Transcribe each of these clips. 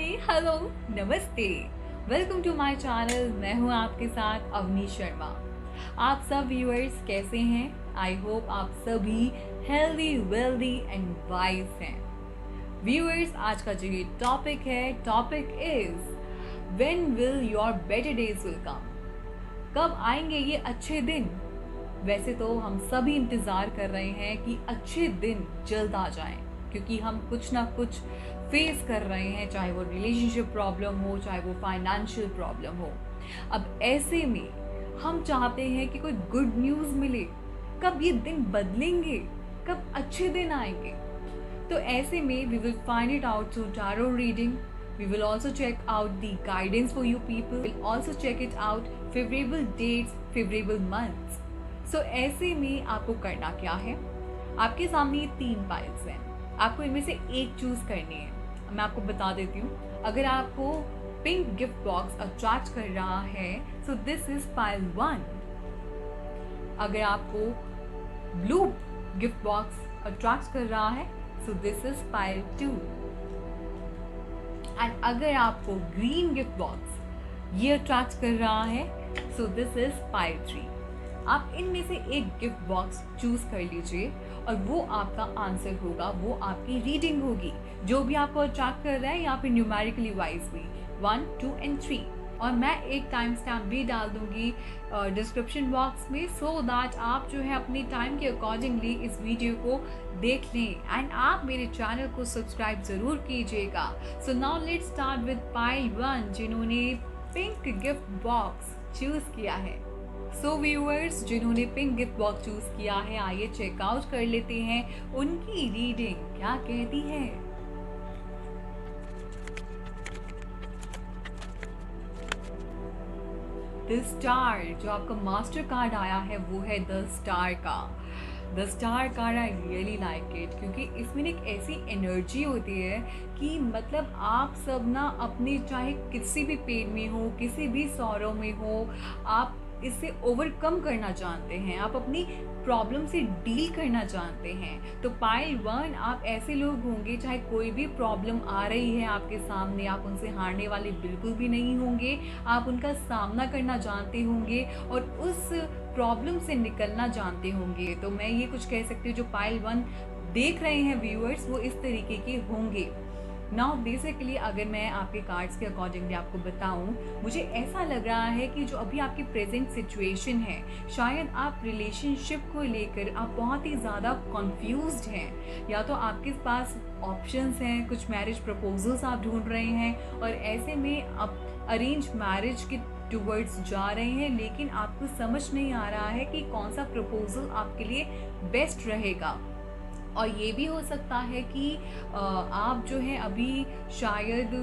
Hello, नमस्ते। Welcome to my channel. मैं हूं आपके साथ अवनी शर्मा। आप सब व्यूअर्स कैसे हैं? आई होप आप सभी हेल्दी, वेल्दी एंड वाइज हैं। व्यूअर्स, आज का जो ये topic is when will your better days will come. कब आएंगे ये अच्छे दिन? वैसे तो हम सभी इंतज़ार कर रहे हैं कि अच्छे दिन जल्द आ जाएं, क्योंकि हम कुछ ना कुछ फेस कर रहे हैं, चाहे वो रिलेशनशिप प्रॉब्लम हो, चाहे वो फाइनेंशियल प्रॉब्लम हो। अब ऐसे में हम चाहते हैं कि कोई गुड न्यूज़ मिले। कब ये दिन बदलेंगे? कब अच्छे दिन आएंगे? तो ऐसे में we will find it out through tarot reading. We will also check out the guidance for you people. We'll also check it out favorable dates, favorable months. So ऐसे में आपको करना क्या है? आपके सामने ये 3 पाइल्स हैं, आपको इनमें से एक चूज करनी है। मैं आपको बता देती हूँ। अगर आपको पिंक गिफ्ट बॉक्स अट्रैक्ट कर रहा है, सो दिस इज पाइल 1. अगर आपको ब्लू गिफ्ट बॉक्स अट्रैक्ट कर रहा है, so this is pile 2. And अगर आपको ग्रीन गिफ्ट बॉक्स ये अट्रैक्ट कर रहा है, सो दिस इज पाइल 3. आप इनमें से एक गिफ्ट बॉक्स चूज कर लीजिए और वो आपका आंसर होगा, वो आपकी रीडिंग होगी, जो भी आपको अट्रैक्ट कर रहा है, या फिर न्यूमेरिकली वाइज भी 1, 2 एंड 3. और मैं एक टाइम स्टैम्प भी डाल दूंगी डिस्क्रिप्शन बॉक्स में, सो दैट आप जो है अपने टाइम के अकॉर्डिंगली इस वीडियो को देख लें। एंड आप मेरे चैनल को सब्सक्राइब ज़रूर कीजिएगा। So now let's start with pile 1, जिन्होंने पिंक गिफ्ट बॉक्स चूज़ किया है। सो व्यूअर्स, जिन्होंने पिंक गिफ्ट बॉक्स चूज़ किया है, आइए चेकआउट कर लेते हैं उनकी रीडिंग क्या कहती है। द स्टार, जो आपका मास्टर कार्ड आया है वो है द स्टार का। The star card, I really like it, क्योंकि इसमें एक ऐसी एनर्जी होती है कि मतलब आप सब ना अपने, चाहे किसी भी पेन में हो, किसी भी सॉरो में हो, आप इससे ओवरकम करना जानते हैं, आप अपनी प्रॉब्लम से डील करना जानते हैं। तो पाइल 1, आप ऐसे लोग होंगे, चाहे कोई भी प्रॉब्लम आ रही है आपके सामने, आप उनसे हारने वाले बिल्कुल भी नहीं होंगे। आप उनका सामना करना जानते होंगे और उस प्रॉब्लम से निकलना जानते होंगे। तो मैं ये कुछ कह सकती हूँ, जो पाइल 1 देख रहे हैं व्यूअर्स, वो इस तरीके के होंगे। नाउ बेसिकली अगर मैं आपके कार्ड्स के अकॉर्डिंगली आपको बताऊं, मुझे ऐसा लग रहा है कि जो अभी आपकी प्रेजेंट सिचुएशन है, शायद आप रिलेशनशिप को लेकर आप बहुत ही ज़्यादा कन्फ्यूज्ड हैं, या तो आपके पास ऑप्शंस हैं, कुछ मैरिज प्रपोजल्स आप ढूंढ रहे हैं और ऐसे में आप अरेंज मैरिज के टूवर्ड्स जा रहे हैं, लेकिन आपको समझ नहीं आ रहा है कि कौन सा प्रपोजल आपके लिए बेस्ट रहेगा। और ये भी हो सकता है कि आप जो है अभी शायद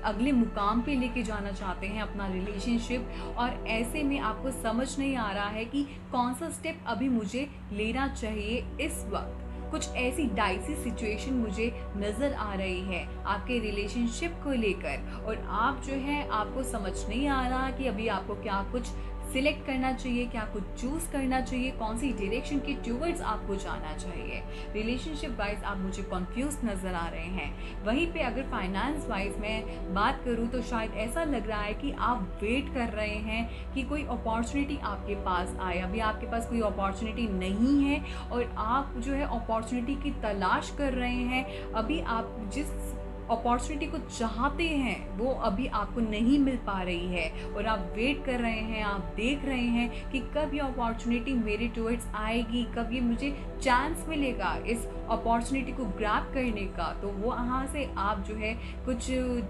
अगले मुकाम पे लेके जाना चाहते हैं अपना रिलेशनशिप, और ऐसे में आपको समझ नहीं आ रहा है कि कौन सा स्टेप अभी मुझे लेना चाहिए इस वक्त। कुछ ऐसी डाइसी सिचुएशन मुझे नज़र आ रही है आपके रिलेशनशिप को लेकर, और आप जो है आपको समझ नहीं आ रहा कि अभी आपको क्या कुछ सिलेक्ट करना चाहिए, क्या कुछ चूज़ करना चाहिए, कौन सी डायरेक्शन के टूवर्ड्स आपको जाना चाहिए। रिलेशनशिप वाइज आप मुझे कंफ्यूज नज़र आ रहे हैं। वहीं पे अगर फाइनेंस वाइज मैं बात करूँ, तो शायद ऐसा लग रहा है कि आप वेट कर रहे हैं कि कोई अपॉर्चुनिटी आपके पास आए। अभी आपके पास कोई अपॉर्चुनिटी नहीं है और आप जो है अपॉर्चुनिटी की तलाश कर रहे हैं। अभी आप जिस अपॉर्चुनिटी को चाहते हैं वो अभी आपको नहीं मिल पा रही है, और आप वेट कर रहे हैं, आप देख रहे हैं कि कब ये अपॉर्चुनिटी मेरे टुवर्ड्स आएगी, कब ये मुझे चांस मिलेगा इस अपॉर्चुनिटी को ग्रैब करने का। तो वो वहाँ से आप जो है कुछ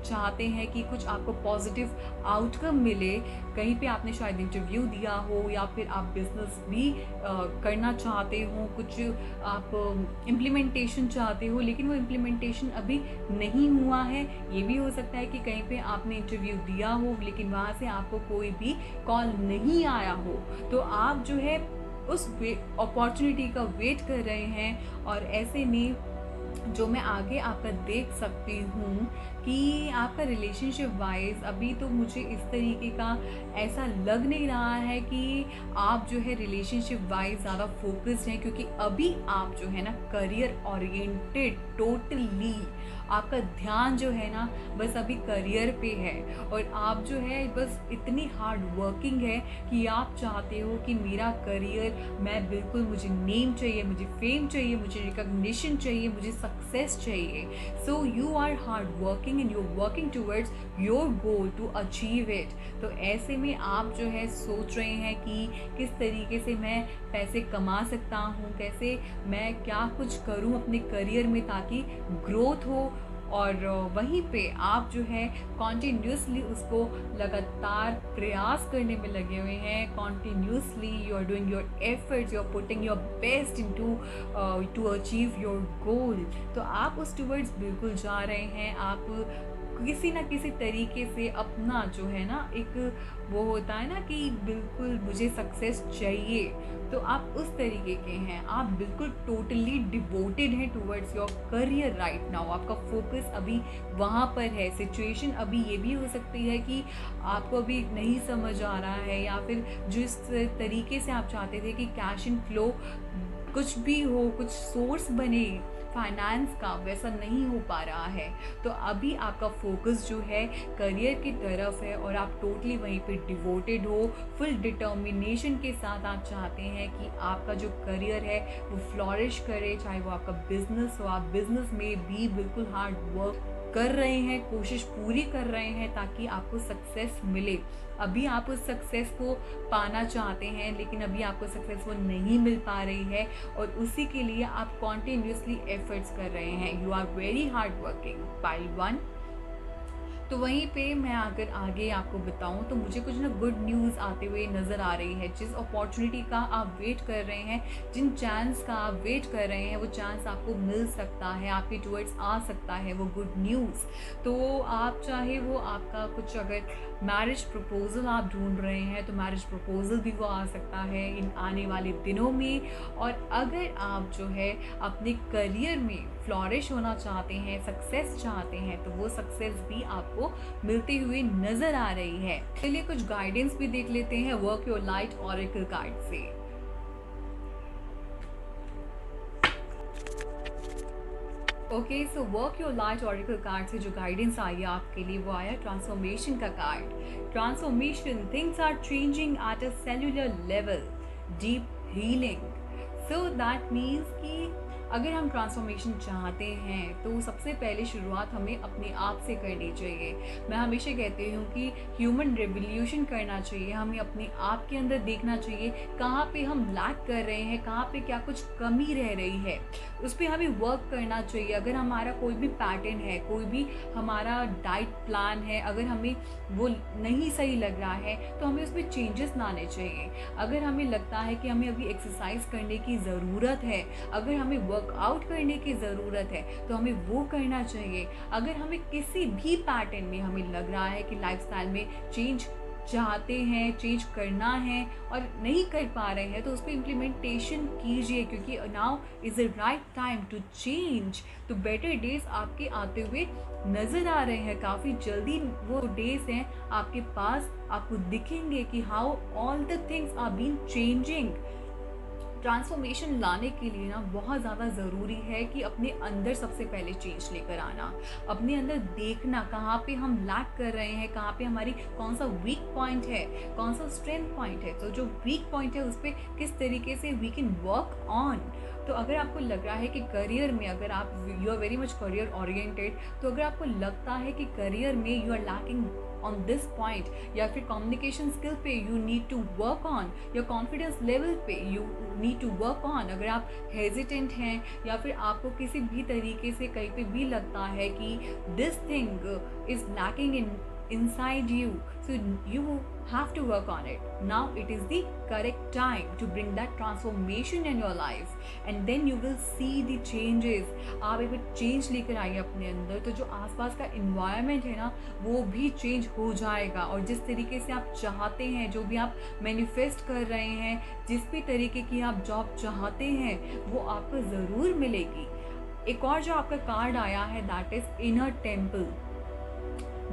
चाहते हैं कि कुछ आपको पॉजिटिव आउटकम मिले। कहीं पे आपने शायद इंटरव्यू दिया हो, या फिर आप बिजनेस भी करना चाहते हो, कुछ आप इम्प्लीमेंटेशन चाहते हो, लेकिन वो इम्प्लीमेंटेशन अभी नहीं हुआ है। ये भी हो सकता है कि कहीं पे आपने इंटरव्यू दिया हो, लेकिन वहाँ से आपको कोई भी कॉल नहीं आया हो। तो आप जो है उस अपॉर्चुनिटी का वेट कर रहे हैं, और ऐसे में जो मैं आगे आपका देख सकती हूँ कि आपका रिलेशनशिप वाइज अभी तो मुझे इस तरीके का ऐसा लग नहीं रहा है कि आप जो है रिलेशनशिप वाइज ज़्यादा फोकस्ड हैं, क्योंकि अभी आप जो है ना करियर ओरिएंटेड टोटली आपका ध्यान जो है ना बस अभी करियर पे है, और आप जो है बस इतनी हार्ड वर्किंग है कि आप चाहते हो कि मेरा करियर, मैं बिल्कुल, मुझे नेम चाहिए, मुझे फेम चाहिए, मुझे रिकग्निशन चाहिए, मुझे सक्सेस चाहिए. So you are hard working and you are working towards your goal to achieve it. तो ऐसे में आप जो है सोच रहे हैं कि किस तरीके से मैं पैसे कमा सकता हूँ, कैसे मैं क्या कुछ करूँ अपने करियर में ताकि ग्रोथ हो, और वहीं पे आप जो है कॉन्टीन्यूसली उसको लगातार प्रयास करने में लगे हुए हैं. Continuously you are doing your efforts, you are putting your best in to achieve your goal. तो आप उस टूवर्ड्स बिल्कुल जा रहे हैं. आप किसी ना किसी तरीके से अपना जो है ना, एक वो होता है ना कि बिल्कुल मुझे सक्सेस चाहिए, तो आप उस तरीके के हैं. आप बिल्कुल टोटली डिवोटेड हैं towards your career right now. आपका फोकस अभी वहाँ पर है. सिचुएशन अभी ये भी हो सकती है कि आपको अभी नहीं समझ आ रहा है, या फिर जिस तरीके से आप चाहते थे कि कैश इन फ्लो कुछ भी हो, कुछ सोर्स बने फाइनेंस का, वैसा नहीं हो पा रहा है. तो अभी आपका फोकस जो है करियर की तरफ है, और आप टोटली वहीं पे डिवोटेड हो. फुल डिटर्मिनेशन के साथ आप चाहते हैं कि आपका जो करियर है वो फ्लॉरिश करे, चाहे वो आपका बिजनेस हो. आप बिजनेस में भी बिल्कुल हार्ड वर्क कर रहे हैं, कोशिश पूरी कर रहे हैं ताकि आपको सक्सेस मिले. अभी आप उस सक्सेस को पाना चाहते हैं, लेकिन अभी आपको सक्सेस वो नहीं मिल पा रही है, और उसी के लिए आप कॉन्टिन्यूसली एफर्ट्स कर रहे हैं. You are very hard working. Pile 1. तो वहीं पे मैं अगर आगे आपको बताऊं तो मुझे कुछ ना गुड न्यूज़ आते हुए नज़र आ रही है. जिस अपॉर्चुनिटी का आप वेट कर रहे हैं, जिन चांस का आप वेट कर रहे हैं, वो चांस आपको मिल सकता है, आपके टूवर्ड्स आ सकता है वो गुड न्यूज़. तो आप चाहे वो आपका कुछ, अगर मैरिज प्रपोजल आप ढूंढ रहे हैं तो मैरिज प्रपोजल भी वो आ सकता है इन आने वाले दिनों में. और अगर आप जो है अपने करियर में फ्लॉरिश होना चाहते हैं, सक्सेस चाहते हैं, तो वो सक्सेस भी आपको मिलती हुई नजर आ रही है. चलिए कुछ गाइडेंस भी देख लेते हैं work your light oracle card से. Okay, so work your light oracle card से जो गाइडेंस आई है आपके लिए वो आया ट्रांसफॉर्मेशन का card. Transformation, things are changing at a cellular level, deep healing. So that means कि अगर हम ट्रांसफॉर्मेशन चाहते हैं तो सबसे पहले शुरुआत हमें अपने आप से करनी चाहिए. मैं हमेशा कहती हूँ कि ह्यूमन रेवोल्यूशन करना चाहिए. हमें अपने आप के अंदर देखना चाहिए कहाँ पे हम लैक कर रहे हैं, कहाँ पे क्या कुछ कमी रह रही है, उस पर हमें वर्क करना चाहिए. अगर हमारा कोई भी पैटर्न है, कोई भी हमारा डाइट प्लान है, अगर हमें वो नहीं सही लग रहा है तो हमें उसमें चेंजेस लाने चाहिए. अगर हमें लगता है कि हमें अभी एक्सरसाइज करने की ज़रूरत है, अगर हमें वर्कआउट करने की ज़रूरत है, तो हमें वो करना चाहिए. अगर हमें किसी भी पैटर्न में हमें लग रहा है कि लाइफस्टाइल में चेंज चाहते हैं, चेंज करना है और नहीं कर पा रहे हैं, तो उस पर इम्प्लीमेंटेशन कीजिए, क्योंकि now is the right time to change. तो बेटर डेज आपके आते हुए नज़र आ रहे हैं. काफ़ी जल्दी वो डेज हैं आपके पास, आपको दिखेंगे कि how all the things are been changing. Transformation लाने के लिए ना बहुत ज़्यादा ज़रूरी है कि अपने अंदर सबसे पहले चेंज लेकर आना, अपने अंदर देखना कहाँ पे हम लैक कर रहे हैं, कहाँ पे हमारी कौन सा वीक पॉइंट है, कौन सा स्ट्रेंथ पॉइंट है. तो जो वीक पॉइंट है उस पर किस तरीके से वी कैन वर्क ऑन. तो अगर आपको लग रहा है कि करियर में, अगर आप you are very much career oriented, तो अगर आपको लगता है कि करियर में you are lacking on this point, या फिर कम्युनिकेशन स्किल पे you need to work on, या कॉन्फिडेंस लेवल पे you need to work on, अगर आप हेजिटेंट हैं या फिर आपको किसी भी तरीके से कहीं पे भी लगता है कि this thing is lacking in inside you, so you have to work on it. Now it is the correct time to bring that transformation in your life, and then you will see the changes. आप एक बार change लेकर आइए अपने अंदर, तो जो आसपास का इन्वायरमेंट है ना वो भी चेंज हो जाएगा. और जिस तरीके से आप चाहते हैं, जो भी आप मैनिफेस्ट कर रहे हैं, जिस भी तरीके की आप जॉब चाहते हैं, वो आपको ज़रूर मिलेगी. एक और जो आपका कार्ड आया है that is inner temple,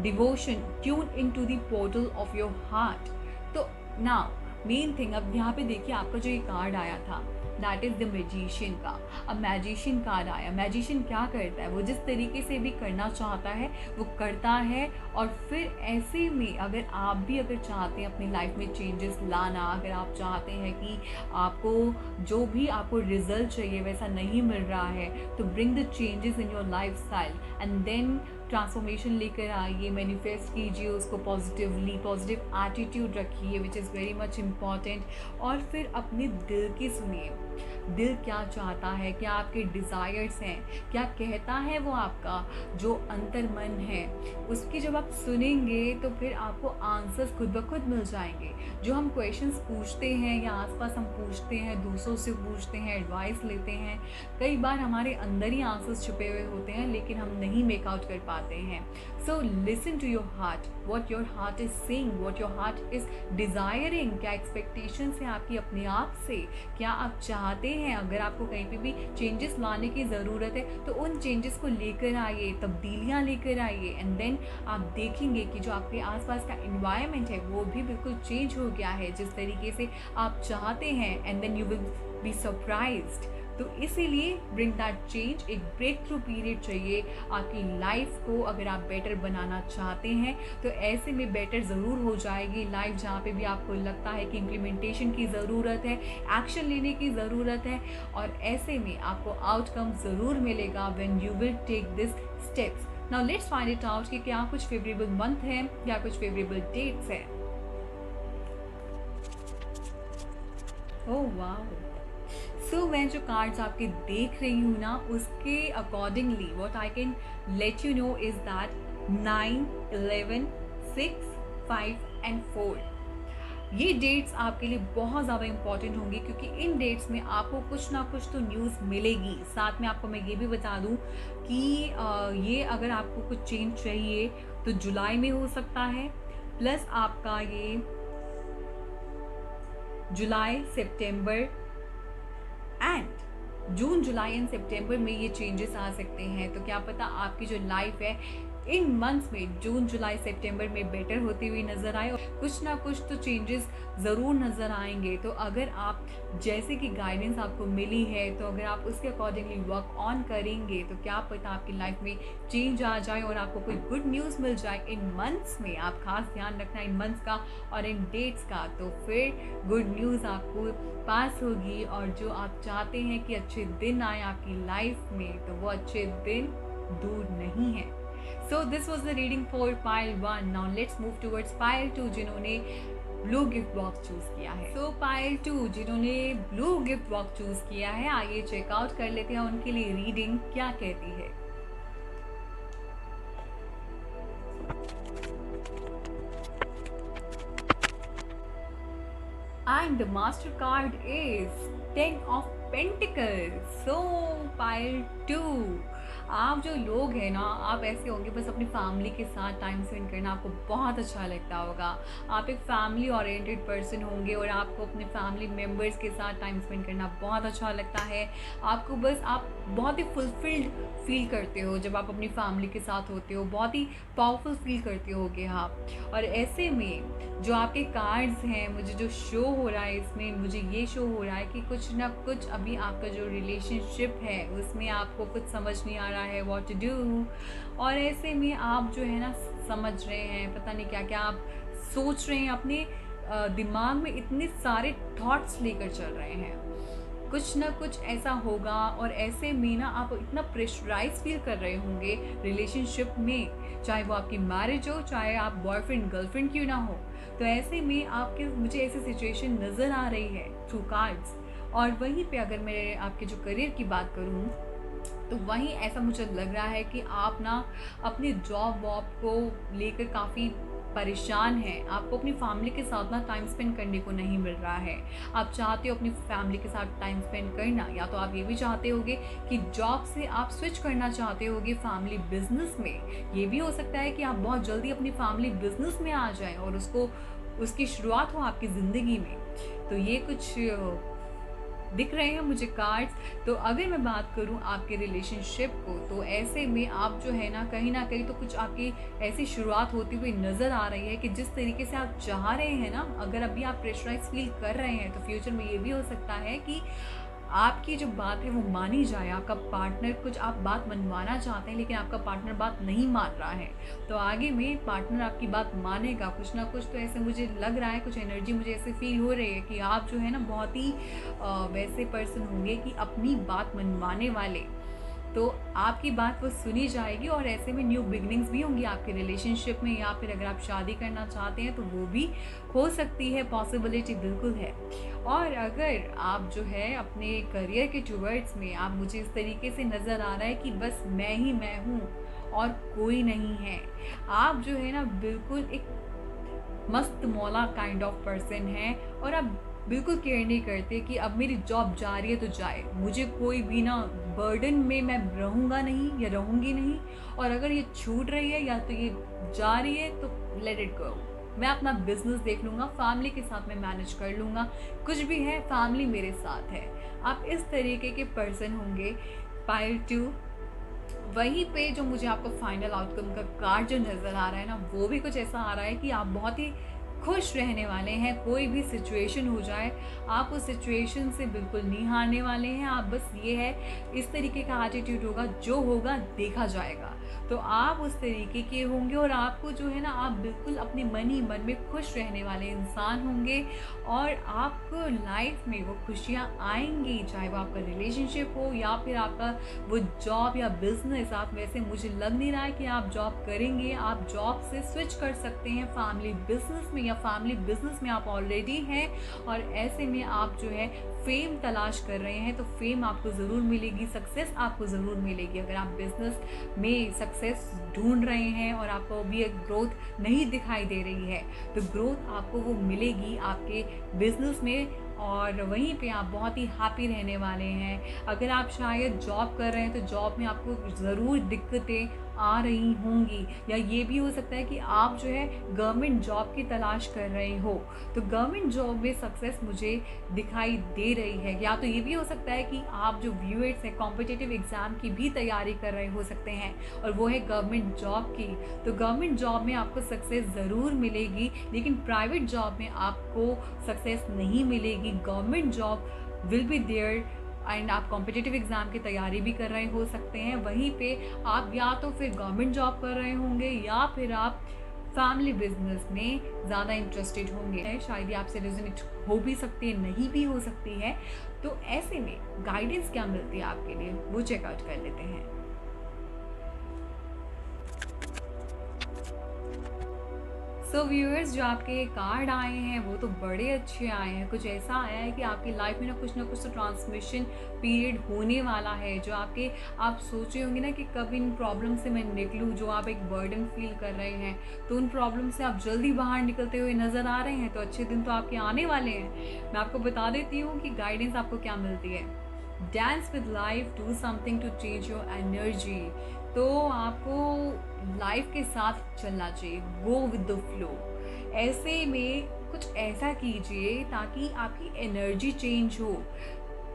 devotion, tune in to the portal of your heart. तो नाउ मेन थिंग, अब यहाँ पे देखिए आपका जो ये कार्ड आया था दैट इज़ द मैजिशियन का। अब मैजिशियन कार्ड आया, मैजिशियन क्या करता है, वो जिस तरीके से भी करना चाहता है वो करता है। और फिर ऐसे में अगर आप भी अगर चाहते हैं अपनी लाइफ में चेंजेस लाना, अगर आप चाहते हैं कि आपको जो भी आपको रिजल्ट चाहिए वैसा नहीं मिल रहा है, तो bring the changes in your lifestyle and then transformation लेकर आइए, मैनिफेस्ट कीजिए उसको पॉजिटिवली, पॉजिटिव एटीट्यूड रखिए which is very much important. और फिर अपने दिल की सुनिए, दिल क्या चाहता है, क्या आपके डिज़ायर्स हैं, क्या कहता है वो आपका जो अंतर मन है, उसकी जब आप सुनेंगे तो फिर आपको आंसर्स खुद ब खुद मिल जाएंगे। जो हम क्वेश्चंस पूछते हैं या आसपास हम पूछते हैं, दूसरों से पूछते हैं, एडवाइस लेते हैं, कई बार हमारे अंदर ही आंसर्स छुपे हुए होते हैं लेकिन हम नहीं मेक आउट कर पाते हैं। So listen to your heart, what your heart is saying, what your heart is desiring. क्या एक्सपेक्टेशंस है आपकी अपने आप से, क्या आप चाहते हैं, अगर आपको कहीं पे भी चेंजेस लाने की ज़रूरत है तो उन चेंजेस को लेकर आइए, तब्दीलियाँ लेकर आइए एंड देन आप देखेंगे कि जो आपके आसपास का इन्वायरमेंट है वो भी बिल्कुल चेंज हो गया है जिस तरीके से आप चाहते हैं and then you will be surprised. तो इसीलिए ब्रिंग दैट चेंज, एक ब्रेक थ्रू पीरियड चाहिए आपकी लाइफ को अगर आप बेटर बनाना चाहते हैं। तो ऐसे में बेटर ज़रूर हो जाएगी लाइफ, जहाँ पे भी आपको लगता है कि इम्प्लीमेंटेशन की ज़रूरत है, एक्शन लेने की ज़रूरत है, और ऐसे में आपको आउटकम ज़रूर मिलेगा when you will take this steps. Now let's find it out कि क्या कुछ फेवरेबल मंथ है या कुछ फेवरेबल डेट्स है। ओह वाओ, सो मैं जो कार्ड्स आपके देख रही हूँ ना उसके accordingly what I can let you know is that 9, 11, 6, 5 and 4 ये डेट्स आपके लिए बहुत ज़्यादा इंपॉर्टेंट होंगी, क्योंकि इन डेट्स में आपको कुछ ना कुछ तो न्यूज़ मिलेगी। साथ में आपको मैं ये भी बता दूं कि ये अगर आपको कुछ चेंज चाहिए तो जुलाई में हो सकता है, प्लस आपका ये जुलाई, सितंबर एंड जून, जुलाई एंड सितंबर में ये चेंजेस आ सकते हैं। तो क्या पता आपकी जो लाइफ है इन मंथ्स में जून, जुलाई, सितंबर में बेटर होती हुई नज़र आए, और कुछ ना कुछ तो चेंजेस ज़रूर नज़र आएंगे। तो अगर आप जैसे कि गाइडेंस आपको मिली है तो अगर आप उसके अकॉर्डिंगली वर्क ऑन करेंगे तो क्या पता आपकी लाइफ में चेंज आ जाए और आपको कोई गुड न्यूज़ मिल जाए इन मंथ्स में। आप खास ध्यान रखना इन मंथ्स का और इन डेट्स का, तो फिर गुड न्यूज़ आपको पास होगी। और जो आप चाहते हैं कि अच्छे दिन आए आपकी लाइफ में, तो वो अच्छे दिन दूर नहीं है। So this was the reading for pile 1. Now let's move towards pile 2 जिन्होंने ब्लू गिफ्ट बॉक्स चूज किया है। So pile 2 जिन्होंने ब्लू गिफ्ट बॉक्स चूज किया है, आइए चेकआउट कर लेते हैं उनके लिए रीडिंग क्या कहती है। And the master card is 10 of Pentacles. So pile 2, आप जो लोग हैं ना, आप ऐसे होंगे बस अपनी फैमिली के साथ टाइम स्पेंड करना आपको बहुत अच्छा लगता होगा। आप एक फैमिली ओरिएंटेड पर्सन होंगे और आपको अपने फैमिली मेम्बर्स के साथ टाइम स्पेंड करना बहुत अच्छा लगता है। आपको बस आप बहुत ही फुलफिल्ड फील करते हो जब आप अपनी फैमिली के साथ होते हो, बहुत ही पावरफुल फील करते होगे आप। और ऐसे में जो आपके कार्ड्स हैं, मुझे जो शो हो रहा है इसमें मुझे ये शो हो रहा है कि कुछ ना कुछ अभी आपका जो रिलेशनशिप है उसमें आपको कुछ समझ नहीं आ रहा है व्हाट टू डू। और ऐसे में आप जो है ना समझ रहे हैं, पता नहीं क्या क्या आप सोच रहे हैं, अपने दिमाग में इतने सारे थॉट्स लेकर चल रहे हैं, कुछ ना कुछ ऐसा होगा। और ऐसे में ना आप इतना प्रेशराइज फील कर रहे होंगे रिलेशनशिप में, चाहे वो आपकी मैरिज हो, चाहे आप बॉयफ्रेंड गर्लफ्रेंड क्यों ना हो। तो ऐसे में आपके मुझे ऐसी सिचुएशन नज़र आ रही है थ्रू कार्ड्स। और वहीं पे अगर मैं आपके जो करियर की बात करूँ तो वहीं ऐसा मुझे लग रहा है कि आप ना अपने जॉब वॉब को लेकर काफ़ी परेशान हैं। आपको अपनी फैमिली के साथ ना टाइम स्पेंड करने को नहीं मिल रहा है। आप चाहते हो अपनी फैमिली के साथ टाइम स्पेंड करना, या तो आप ये भी चाहते होगे कि जॉब से आप स्विच करना चाहते होगे फैमिली बिजनेस में। ये भी हो सकता है कि आप बहुत जल्दी अपनी फैमिली बिजनेस में आ जाएं और उसकी शुरुआत हो आपकी ज़िंदगी में। तो ये कुछ दिख रहे हैं मुझे कार्ड्स। तो अगर मैं बात करूं आपके रिलेशनशिप को, तो ऐसे में आप जो है ना कहीं तो कुछ आपकी ऐसी शुरुआत होती हुई नज़र आ रही है कि जिस तरीके से आप चाह रहे हैं ना, अगर अभी आप प्रेशराइज फील कर रहे हैं तो फ्यूचर में ये भी हो सकता है कि आपकी जो बात है वो मानी जाए। आपका पार्टनर, कुछ आप बात मनवाना चाहते हैं लेकिन आपका पार्टनर बात नहीं मान रहा है, तो आगे में पार्टनर आपकी बात मानेगा कुछ ना कुछ। तो ऐसे मुझे लग रहा है, कुछ एनर्जी मुझे ऐसे फील हो रही है कि आप जो है ना बहुत ही वैसे पर्सन होंगे कि अपनी बात मनवाने वाले, तो आपकी बात वो सुनी जाएगी। और ऐसे में न्यू बिगनिंग्स भी होंगी आपके रिलेशनशिप में, या फिर अगर आप शादी करना चाहते हैं तो वो भी हो सकती है, पॉसिबिलिटी बिल्कुल है। और अगर आप जो है अपने करियर के टूवर्ड्स में, आप मुझे इस तरीके से नज़र आ रहा है कि बस मैं ही मैं हूँ और कोई नहीं है। आप जो है ना बिल्कुल एक मस्त मौला काइंड ऑफ पर्सन है, और आप बिल्कुल केयर नहीं करते कि अब मेरी जॉब जा रही है तो जाए, मुझे कोई भी ना बर्डन में मैं रहूँगा नहीं या रहूँगी नहीं। और अगर ये छूट रही है या तो ये जा रही है तो लेट इट गो, मैं अपना बिजनेस देख लूँगा, फैमिली के साथ मैं मैनेज कर लूँगा, कुछ भी है फैमिली मेरे साथ है। आप इस तरीके के पर्सन होंगे। पाइल 2, वहीं पे जो मुझे आपको फाइनल आउटकम का कार्ड जो नज़र आ रहा है ना, वो भी कुछ ऐसा आ रहा है कि आप बहुत ही खुश रहने वाले हैं। कोई भी सिचुएशन हो जाए, आप उस सिचुएशन से बिल्कुल नहीं हारने वाले हैं। आप बस ये है, इस तरीके का एटीट्यूड होगा, जो होगा देखा जाएगा, तो आप उस तरीके के होंगे। और आपको जो है ना, आप बिल्कुल अपने मन ही मन में खुश रहने वाले इंसान होंगे, और आपको लाइफ में वो खुशियाँ आएंगी, चाहे वो आपका रिलेशनशिप हो या फिर आपका वो जॉब या बिजनेस। आप वैसे मुझे लग नहीं रहा है कि आप जॉब करेंगे, आप जॉब से स्विच कर सकते हैं फैमिली बिजनेस में, या फैमिली बिजनेस में आप ऑलरेडी हैं। और ऐसे में आप जो है फेम तलाश कर रहे हैं, तो फेम आपको ज़रूर मिलेगी, सक्सेस आपको ज़रूर मिलेगी। अगर आप बिजनेस में सक्सेस ढूंढ रहे हैं और आपको अभी एक ग्रोथ नहीं दिखाई दे रही है, तो ग्रोथ आपको वो मिलेगी आपके बिजनेस में, और वहीं पे आप बहुत ही हैप्पी रहने वाले हैं। अगर आप शायद जॉब कर रहे हैं तो जॉब में आपको ज़रूर दिक्कतें आ रही होंगी, या ये भी हो सकता है कि आप जो है गवर्नमेंट जॉब की तलाश कर रहे हो, तो गवर्नमेंट जॉब में सक्सेस मुझे दिखाई दे रही है। या तो ये भी हो सकता है कि आप जो व्यूअर्स हैं कॉम्पिटिटिव एग्ज़ाम की भी तैयारी कर रहे हो सकते हैं, और वो है गवर्नमेंट जॉब की। तो गवर्नमेंट जॉब में आपको सक्सेस ज़रूर मिलेगी, लेकिन प्राइवेट जॉब में आपको सक्सेस नहीं मिलेगी। Government job will be there, and आप कॉम्पिटिटिव एग्ज़ाम की तैयारी भी कर रहे हो सकते हैं। वहीं पे आप या तो फिर गवर्नमेंट जॉब कर रहे होंगे, या फिर आप फैमिली बिजनेस में ज़्यादा इंटरेस्टेड होंगे। शायद ये आपसे रेजोनेट हो भी सकती है, नहीं भी हो सकती है। तो ऐसे में गाइडेंस क्या मिलती है आपके लिए, वो चेकआउट कर लेते हैं। सो व्यूअर्स, जो आपके कार्ड आए हैं वो तो बड़े अच्छे आए हैं। कुछ ऐसा आया है कि आपकी लाइफ में ना कुछ तो ट्रांसमिशन पीरियड होने वाला है, जो आपके, आप सोच रहे होंगे ना कि कब इन प्रॉब्लम से मैं निकलूँ। जो आप एक बर्डन फील कर रहे हैं, तो उन प्रॉब्लम से आप जल्दी बाहर निकलते हुए नज़र आ रहे हैं, तो अच्छे दिन तो आपके आने वाले हैं। मैं आपको बता देती हूँ कि गाइडेंस आपको क्या मिलती है। Dance with life, do something to change your energy. तो आपको लाइफ के साथ चलना चाहिए, गो विद द फ्लो। ऐसे में कुछ ऐसा कीजिए ताकि आपकी एनर्जी चेंज हो।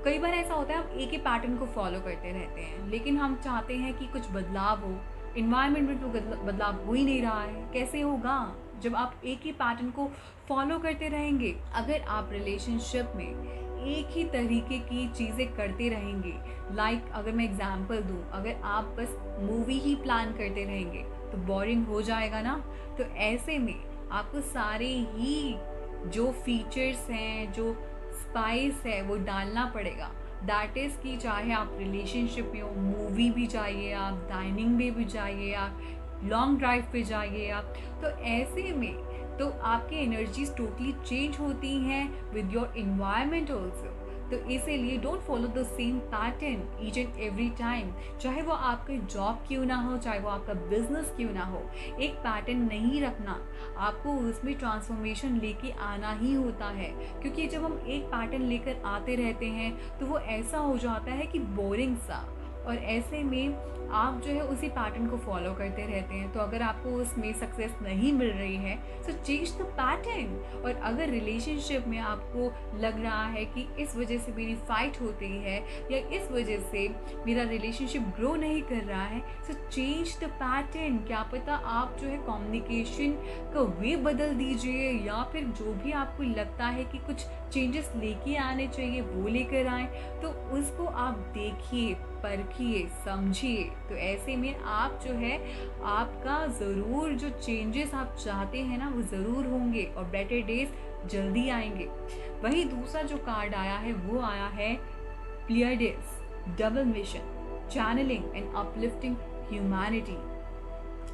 कई बार ऐसा होता है, हम एक ही पैटर्न को फॉलो करते रहते हैं, लेकिन हम चाहते हैं कि कुछ बदलाव हो। इन्वायरमेंट में तो बदलाव हो ही नहीं रहा है, कैसे होगा जब आप एक ही पैटर्न को फॉलो करते रहेंगे। अगर आप रिलेशनशिप में एक ही तरीके की चीज़ें करते रहेंगे, लाइक अगर मैं एग्जांपल दूं, अगर आप बस मूवी ही प्लान करते रहेंगे तो बोरिंग हो जाएगा ना। तो ऐसे में आपको सारे ही जो फीचर्स हैं, जो स्पाइस है, वो डालना पड़ेगा। दैट इज़ कि चाहे आप रिलेशनशिप में हो, मूवी भी चाहिए, आप डाइनिंग में भी जाइए, आप लॉन्ग ड्राइव पे जाइए आप, तो ऐसे में तो आपकी एनर्जीज टोटली चेंज होती हैं विद योर इन्वायरमेंट ऑल्सो। तो इसीलिए don't follow the same pattern each and every time. चाहे वो आपका जॉब क्यों ना हो, चाहे वो आपका बिजनेस क्यों ना हो, एक पैटर्न नहीं रखना। आपको उसमें ट्रांसफॉर्मेशन लेके आना ही होता है, क्योंकि जब हम एक पैटर्न लेकर आते रहते हैं तो वो ऐसा हो जाता है कि बोरिंग सा। और ऐसे में आप जो है उसी पैटर्न को फॉलो करते रहते हैं। तो अगर आपको उसमें सक्सेस नहीं मिल रही है, सो चेंज द पैटर्न। और अगर रिलेशनशिप में आपको लग रहा है कि इस वजह से मेरी फाइट होती है या इस वजह से मेरा रिलेशनशिप ग्रो नहीं कर रहा है, सो चेंज द पैटर्न। क्या पता आप जो है कम्युनिकेशन का वे बदल दीजिए, या फिर जो भी आपको लगता है कि कुछ चेंजेस लेके आने चाहिए वो लेकर आए। तो उसको आप देखिए, परखिए, समझिए। तो ऐसे में आप जो है आपका ज़रूर जो चेंजेस आप चाहते हैं ना वो ज़रूर होंगे और बेटर डेज जल्दी आएंगे। वहीं दूसरा जो कार्ड आया है वो आया है Pleiades, double mission, channeling and uplifting humanity.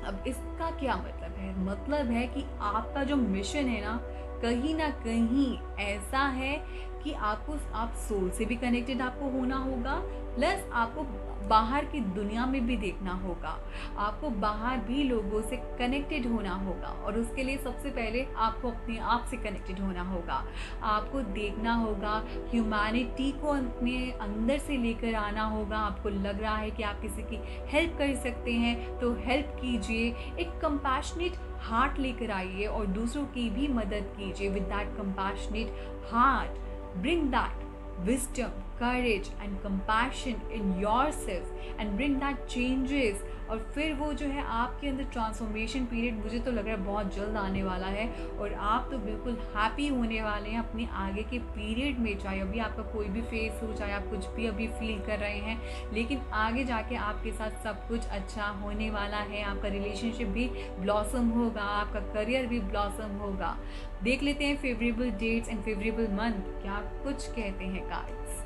अब इसका क्या मतलब है? मतलब है कि आपका जो मिशन है ना कहीं ऐसा है कि आप सोल से भी कनेक्टेड आपको होना होगा, प्लस आपको बाहर की दुनिया में भी देखना होगा, आपको बाहर भी लोगों से कनेक्टेड होना होगा। और उसके लिए सबसे पहले आपको अपने आप से कनेक्टेड होना होगा। आपको देखना होगा, ह्यूमैनिटी को अपने अंदर से लेकर आना होगा। आपको लग रहा है कि आप किसी की हेल्प कर सकते हैं तो हेल्प कीजिए, एक कंपैशनेट हार्ट लेकर आइए और दूसरों की भी मदद कीजिए। With that compassionate heart, bring that wisdom, courage and compassion in yourself and bring that changes। और फिर वो जो है आपके अंदर ट्रांसफॉर्मेशन पीरियड मुझे तो लग रहा है बहुत जल्द आने वाला है, और आप तो बिल्कुल हैप्पी होने वाले हैं अपने आगे के पीरियड में। चाहे अभी आपका कोई भी फेस हो, चाहे आप कुछ भी अभी फील कर रहे हैं, लेकिन आगे जाके आपके साथ सब कुछ अच्छा होने वाला है। आपका रिलेशनशिप भी ब्लॉसम होगा, आपका करियर भी ब्लॉसम होगा। देख लेते हैं favourable dates and favourable month क्या कुछ कहते हैं कार्ड्स।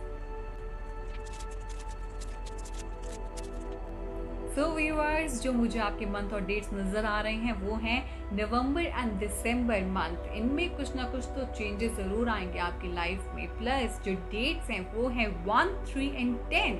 सो व्यूअर्स, जो मुझे आपके मंथ और डेट्स नज़र आ रहे हैं वो हैं नवंबर एंड दिसंबर मंथ। इनमें कुछ ना कुछ तो चेंजेस ज़रूर आएंगे आपकी लाइफ में। प्लस जो डेट्स हैं वो हैं 1, 3 एंड 10।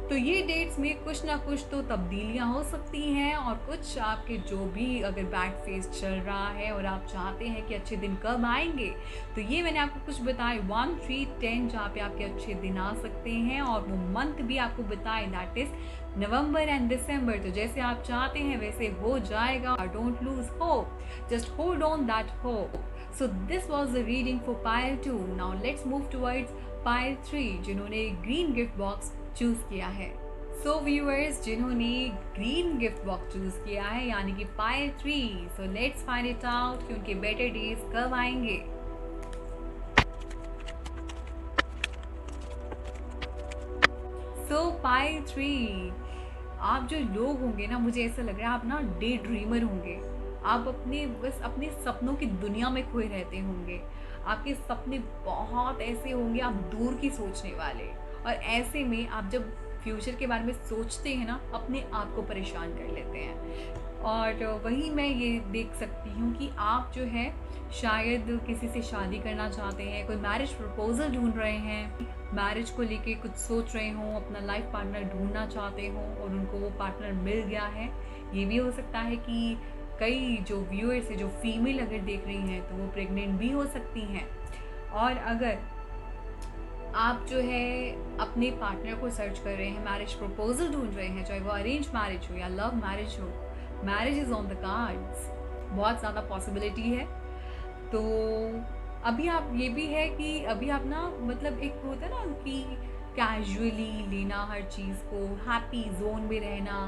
तो ये डेट्स में कुछ ना कुछ तो तब्दीलियां हो सकती हैं, और कुछ आपके जो भी अगर बैड फेज चल रहा है और आप चाहते हैं कि अच्छे दिन कब आएंगे, तो ये मैंने आपको कुछ बताए 1, 3, 10 जहाँ पे आपके अच्छे दिन आ सकते हैं। और वो मंथ भी आपको बताए, दैट इज नवंबर एंड दिसंबर। तो जैसे आप चाहते हैं वैसे हो जाएगा। Don't lose hope, just hold on that hope. So this was the reading for pile 2। Now let's move towards pile 3 जिन्होंने ग्रीन गिफ्ट बॉक्स चूज किया है। सो व्यूअर्स, जिन्होंने ग्रीन गिफ्ट बॉक्स चूज किया है यानी कि pile 3, so let's find it out कि उनके बेटर डेज कब आएंगे। सो पाइल 3, आप जो लोग होंगे ना, मुझे ऐसा लग रहा है आप ना डे ड्रीमर होंगे। आप बस अपने सपनों की दुनिया में खोए रहते होंगे। आपके सपने बहुत ऐसे होंगे, आप दूर की सोचने वाले। और ऐसे में आप जब फ्यूचर के बारे में सोचते हैं ना, अपने आप को परेशान कर लेते हैं। और वहीं मैं ये देख सकती हूँ कि आप जो है शायद किसी से शादी करना चाहते हैं, कोई मैरिज प्रपोजल ढूंढ रहे हैं, मैरिज को लेके कुछ सोच रहे हों, अपना लाइफ पार्टनर ढूंढना चाहते हों और उनको वो पार्टनर मिल गया है। ये भी हो सकता है कि कई जो व्यूअर्स है, जो फीमेल अगर देख रही हैं तो वो प्रेग्नेंट भी हो सकती हैं। और अगर आप जो है अपने पार्टनर को सर्च कर रहे हैं, मैरिज प्रपोजल ढूंढ रहे हैं, चाहे वो अरेंज मैरिज हो या लव मैरिज हो, marriage is on the cards. बहुत ज़्यादा पॉसिबिलिटी है। तो अभी आप ये भी है कि अभी आप ना मतलब एक होता है ना कि कैजुअली लेना हर चीज़ को, हैप्पी जोन में रहना,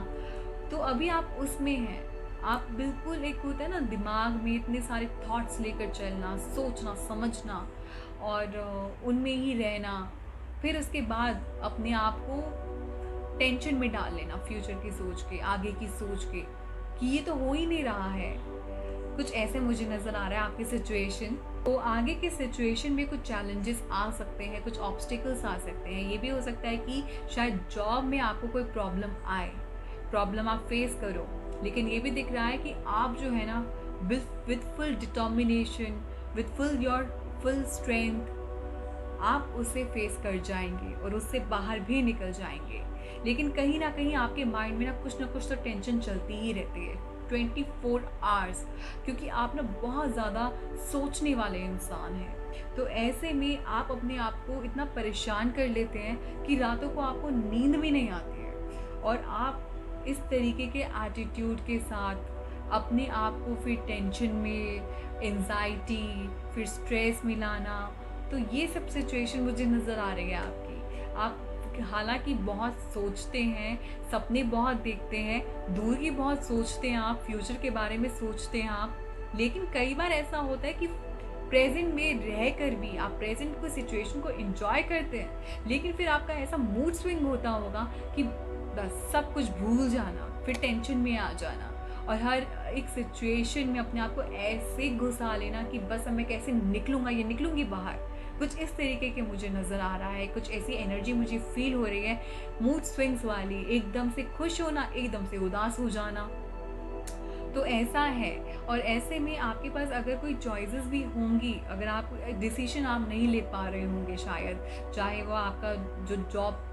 तो अभी आप उसमें हैं। आप बिल्कुल एक होता है ना दिमाग में इतने सारे थॉट्स लेकर चलना, सोचना, समझना और उनमें ही रहना। फिर उसके बाद अपने आप को टेंशन में डाल लेना फ्यूचर की सोच के, आगे की सोच के, कि ये तो हो ही नहीं रहा है। कुछ ऐसे मुझे नज़र आ रहा है आपकी सिचुएशन। तो आगे के सिचुएशन में कुछ चैलेंजेस आ सकते हैं, कुछ ऑब्स्टिकल्स आ सकते हैं। ये भी हो सकता है कि शायद जॉब में आपको कोई प्रॉब्लम आए, प्रॉब्लम आप फेस करो। लेकिन ये भी दिख रहा है कि आप जो है ना with full determination, with full strength आप उसे फेस कर जाएंगे और उससे बाहर भी निकल जाएंगे। लेकिन कहीं ना कहीं आपके माइंड में ना कुछ तो टेंशन चलती ही रहती है 24 आवर्स, क्योंकि आप ना बहुत ज़्यादा सोचने वाले इंसान हैं। तो ऐसे में आप अपने आप को इतना परेशान कर लेते हैं कि रातों को आपको नींद भी नहीं आती है और आप इस तरीके के एटीट्यूड के साथ अपने आप को फिर टेंशन में, एंजाइटी, फिर स्ट्रेस में लाना, तो ये सब सिचुएशन मुझे नज़र आ रही है आपकी। आप हालांकि बहुत सोचते हैं, सपने बहुत देखते हैं, दूर की बहुत सोचते हैं आप, फ्यूचर के बारे में सोचते हैं आप, लेकिन कई बार ऐसा होता है कि प्रेजेंट में रह कर भी आप प्रेजेंट को सिचुएशन को एंजॉय करते हैं, लेकिन फिर आपका ऐसा मूड स्विंग होता होगा कि बस सब कुछ भूल जाना, फिर टेंशन में आ जाना और हर एक सिचुएशन में अपने आप को ऐसे घुसा लेना कि बस अब मैं कैसे निकलूँगा या निकलूँगी बाहर। कुछ इस तरीके के मुझे नज़र आ रहा है, कुछ ऐसी एनर्जी मुझे फील हो रही है, मूड स्विंग्स वाली, एकदम से खुश होना, एकदम से उदास हो जाना। तो ऐसा है, और ऐसे में आपके पास अगर कोई चॉइसेस भी होंगी, अगर आप डिसीजन आप नहीं ले पा रहे होंगे शायद, चाहे वो आपका जो जॉब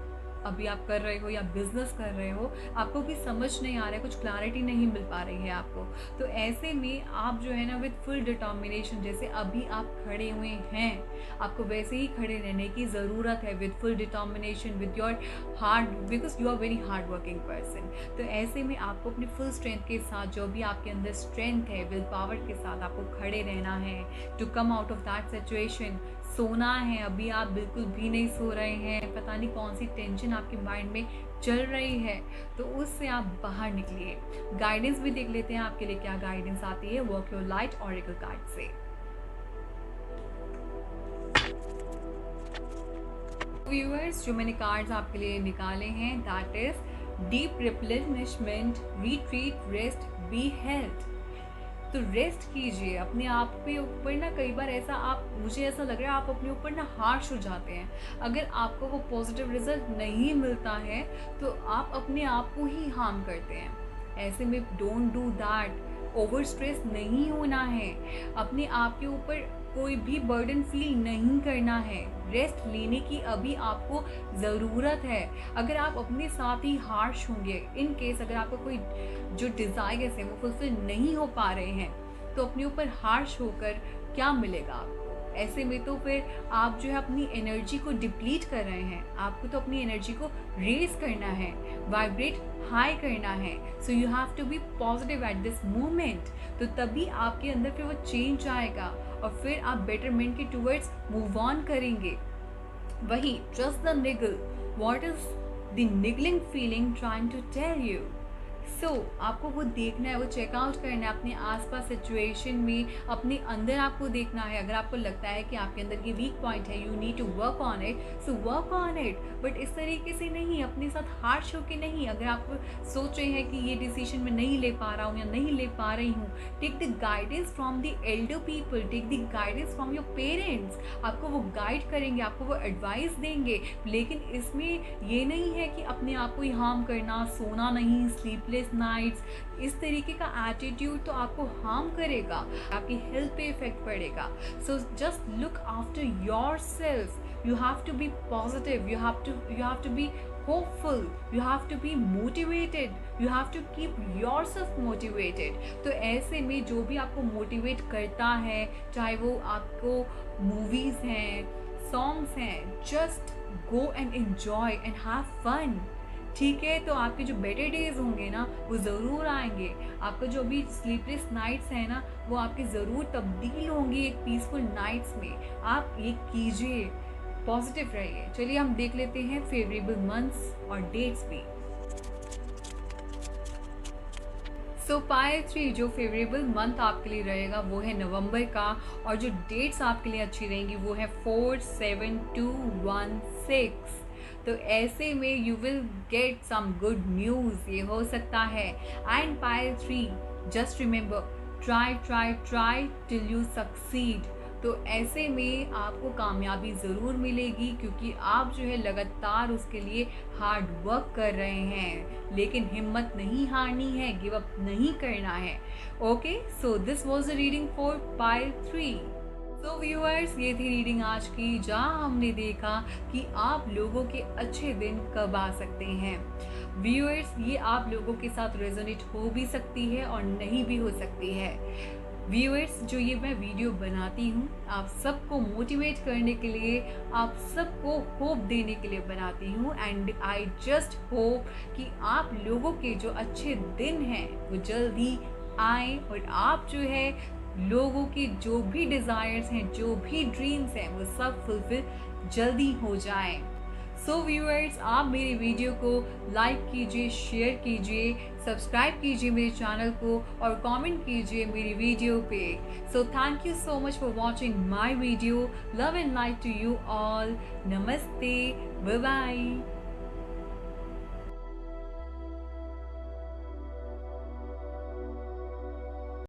अभी आप कर रहे हो या बिजनेस कर रहे हो, आपको भी समझ नहीं आ रहा है, कुछ क्लैरिटी नहीं मिल पा रही है आपको, तो ऐसे में आप जो है ना विद फुल डिटर्मिनेशन, जैसे अभी आप खड़े हुए हैं, आपको वैसे ही खड़े रहने की ज़रूरत है, with full determination, with your hard, because you are very hard working person. तो ऐसे में आपको अपनी फुल स्ट्रेंथ के साथ, जो भी आपके अंदर स्ट्रेंथ है, विल पावर के साथ आपको खड़े रहना है to come out of that situation. सोना है, अभी आप बिल्कुल भी नहीं सो रहे हैं, पता नहीं कौन सी टेंशन आपके माइंड में चल रही है, तो उससे आप बाहर निकलिए। गाइडेंस भी देख लेते हैं आपके लिए क्या गाइडेंस आती है work your light oracle card से। व्यूअर्स, जो मैंने कार्ड्स आपके लिए निकाले हैं, that is deep replenishment, retreat, rest, be health. तो रेस्ट कीजिए अपने आप के ऊपर ना, कई बार ऐसा मुझे ऐसा लग रहा है आप अपने ऊपर ना हार्श हो जाते हैं। अगर आपको वो पॉजिटिव रिजल्ट नहीं मिलता है तो आप अपने आप को ही हार्म करते हैं। ऐसे में don't do that. Over stress नहीं होना है, अपने आप के ऊपर कोई भी बर्डन फील नहीं करना है। रेस्ट लेने की अभी आपको ज़रूरत है। अगर आप अपने साथ ही हार्श होंगे, इन केस अगर आपका कोई जो डिज़ायर्स है वो फुलफिल नहीं हो पा रहे हैं, तो अपने ऊपर हार्श होकर क्या मिलेगा आपको? ऐसे में तो फिर आप जो है अपनी एनर्जी को डिप्लीट कर रहे हैं। आपको तो अपनी एनर्जी को रेज करना है, वाइब्रेट हाई करना है। So you have to be positive at this moment. तो तभी आपके अंदर फिर वो चेंज आएगा और फिर आप बेटरमेंट के टूवर्ड्स मूव ऑन करेंगे। वही trust the niggle, what is the niggling feeling trying to tell you. So आपको वो देखना है, वो चेकआउट करना है अपने आसपास सिचुएशन में, अपने अंदर आपको देखना है। अगर आपको लगता है कि आपके अंदर ये वीक पॉइंट है, you need to work on it, so work on it, but इस तरीके से नहीं, अपने साथ हार्श होके नहीं। अगर आप सोच रहे हैं कि ये डिसीजन मैं नहीं ले पा रहा हूँ या नहीं ले पा रही हूँ, take the guidance from the elder people, take the guidance from your parents. आपको वो गाइड करेंगे, आपको वो एडवाइस देंगे, लेकिन इसमें ये नहीं है कि अपने आप को ही हार्म करना, सोना नहीं, स्लीपलेस नाइट्स, इस तरीके का एटीट्यूड तो आपको हार्म करेगा, आपकी हेल्थ पे इफेक्ट पड़ेगा। So just look after yourself, you have to be positive, you have to be hopeful, you have to be motivated, you have to keep yourself motivated। तो ऐसे में जो भी आपको मोटिवेट करता है, चाहे वो आपको मूवीज़ हैं, सॉन्ग्स हैं, just go and enjoy and have fun. ठीक है, तो आपके जो बेटर डेज होंगे ना वो ज़रूर आएंगे। आपका जो भी स्लीपलेस नाइट्स हैं ना वो आपके ज़रूर तब्दील होंगी एक पीसफुल नाइट्स में। आप ये कीजिए, पॉजिटिव रहिए। चलिए हम देख लेते हैं फेवरेबल मंथ्स और डेट्स भी। सो पायल 3 जो फेवरेबल मंथ आपके लिए रहेगा वो है नवंबर का, और जो डेट्स आपके लिए अच्छी रहेंगी वो है 4, 7, 2, 1, 6। तो ऐसे में you will get some good news, ये हो सकता है। And pile 3 just remember, try try try till you succeed. तो ऐसे में आपको कामयाबी ज़रूर मिलेगी, क्योंकि आप जो है लगातार उसके लिए हार्ड वर्क कर रहे हैं, लेकिन हिम्मत नहीं हारनी है, गिव अप नहीं करना है। Okay, so this was the reading for Payal 3। So viewers, ये थी रीडिंग आज की, जहाँ हमने देखा कि आप लोगों के अच्छे दिन कब आ सकते हैं। व्यूअर्स, ये आप लोगों के साथ रेजोनेट हो भी सकती है और नहीं भी हो सकती है। व्यूअर्स, जो ये मैं वीडियो बनाती हूँ आप सबको मोटिवेट करने के लिए, आप सबको होप देने के लिए बनाती हूँ। एंड आई जस्ट होप कि आप लोगों के जो अच्छे दिन हैं वो जल्दी आए और आप जो है लोगों के जो भी डिज़ायर्स हैं, जो भी ड्रीम्स हैं, वो सब फुलफिल जल्दी हो जाएं। सो व्यूअर्स, आप मेरे वीडियो को लाइक कीजिए, शेयर कीजिए, सब्सक्राइब कीजिए मेरे चैनल को और कमेंट कीजिए मेरी वीडियो पे। So thank you so much for watching my video. Love and light to you all. नमस्ते, बाय बाय।